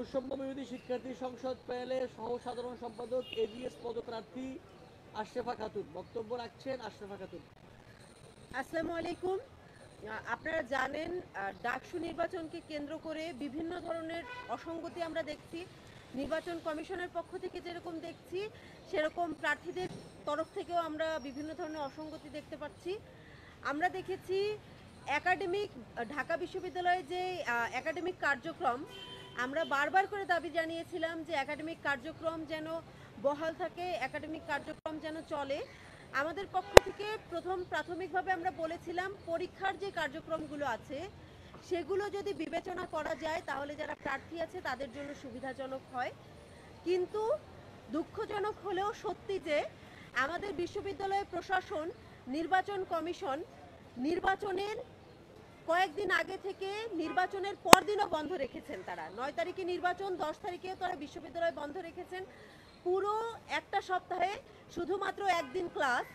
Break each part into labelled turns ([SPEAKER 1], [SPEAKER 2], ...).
[SPEAKER 1] বৈষম্য বিরোধী শিক্ষার্থী সংসদ প্যানেলের সহ সাধারণ সম্পাদক এজিএস পদপ্রার্থী আশরাফা খাতুন বক্তব্য রাখছেন। আশরাফা খাতুন।
[SPEAKER 2] আসসালামু আলাইকুম। আপনারা জানেন ডাকসু নির্বাচনকে কেন্দ্র করে বিভিন্ন ধরনের অসঙ্গতি আমরা দেখছি। নির্বাচন কমিশনের পক্ষ থেকে যেরকম দেখছি, সেরকম প্রার্থীদের তরফ থেকেও আমরা বিভিন্ন ধরনের অসঙ্গতি দেখতে পাচ্ছি। আমরা দেখেছি ঢাকা বিশ্ববিদ্যালয়ের যে একাডেমিক কার্যক্রম, আমরা বারবার করে দাবি জানিয়েছিলাম যে একাডেমিক কার্যক্রম যেন বহাল থাকে, একাডেমিক কার্যক্রম যেন চলে। আমাদের পক্ষ থেকে প্রাথমিকভাবে আমরা বলেছিলাম পরীক্ষার যে কার্যক্রমগুলো আছে সেগুলো যদি বিবেচনা করা যায় তাহলে যারা প্রার্থী আছে তাদের জন্য সুবিধাজনক হয়। কিন্তু দুঃখজনক হলেও সত্যি যে আমাদের বিশ্ববিদ্যালয় প্রশাসন, নির্বাচন কমিশন নির্বাচনের কয়েকদিন আগে থেকে নির্বাচনের পরদিনও বন্ধ রেখেছেন। তারা 9 তারিখে নির্বাচন, 10 তারিখেও তারা বিশ্ববিদ্যালয় বন্ধ রেখেছেন। পুরো একটা সপ্তাহে শুধুমাত্র একদিন ক্লাস,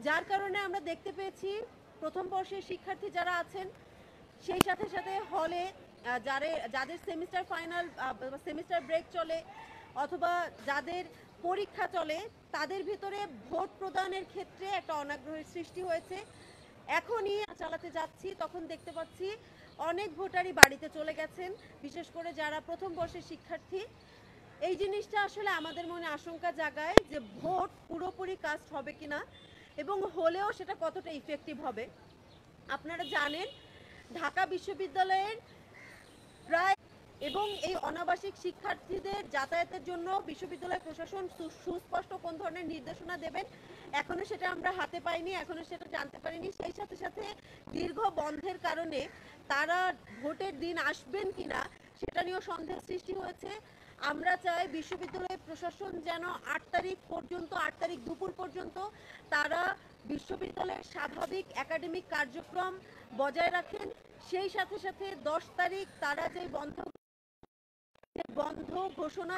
[SPEAKER 2] যার কারণে আমরা দেখতে পেয়েছি প্রথম বর্ষের শিক্ষার্থী যারা আছেন সেই সাথে সাথে হলে যাদের সেমিস্টার ব্রেক চলে অথবা যাদের পরীক্ষা চলে তাদের ভিতরে ভোট প্রদানের ক্ষেত্রে একটা অনাগ্রহের সৃষ্টি হয়েছে। এখনই চালাতে যাচ্ছি তখন দেখতে পাচ্ছি অনেক ভোটারই বাড়িতে চলে গেছেন, বিশেষ করে যারা প্রথম বর্ষের শিক্ষার্থী। এই জিনিসটা আসলে আমাদের মনে আশঙ্কা জাগায় যে ভোট পুরোপুরি কাস্ট হবে কিনা এবং হলেও সেটা কতটা ইফেক্টিভ হবে। আপনারা জানেন ঢাকা বিশ্ববিদ্যালয়ের প্রায় এবং এই অনাবাসিক শিক্ষার্থীদের যাতায়াতের জন্য বিশ্ববিদ্যালয় প্রশাসন সুস্পষ্ট কোন ধরনের নির্দেশনা দেবেন এখনো সেটা আমরা হাতে পাইনি, এখনো সেটা জানতে পারিনি। সেই সাথে সাথে দীর্ঘ বন্ধের কারণে তারা ভোটের দিন আসবেন কিনা সেটা নিয়েও সন্দেহ সৃষ্টি হয়েছে। আমরা চাই বিশ্ববিদ্যালয় প্রশাসন যেন 8 তারিখ দুপুর পর্যন্ত তারা বিশ্ববিদ্যালয়ের স্বাভাবিক একাডেমিক কার্যক্রম বজায় রাখেন। সেই সাথে সাথে 10 তারিখ তারা যে বন্ধ ঘোষণা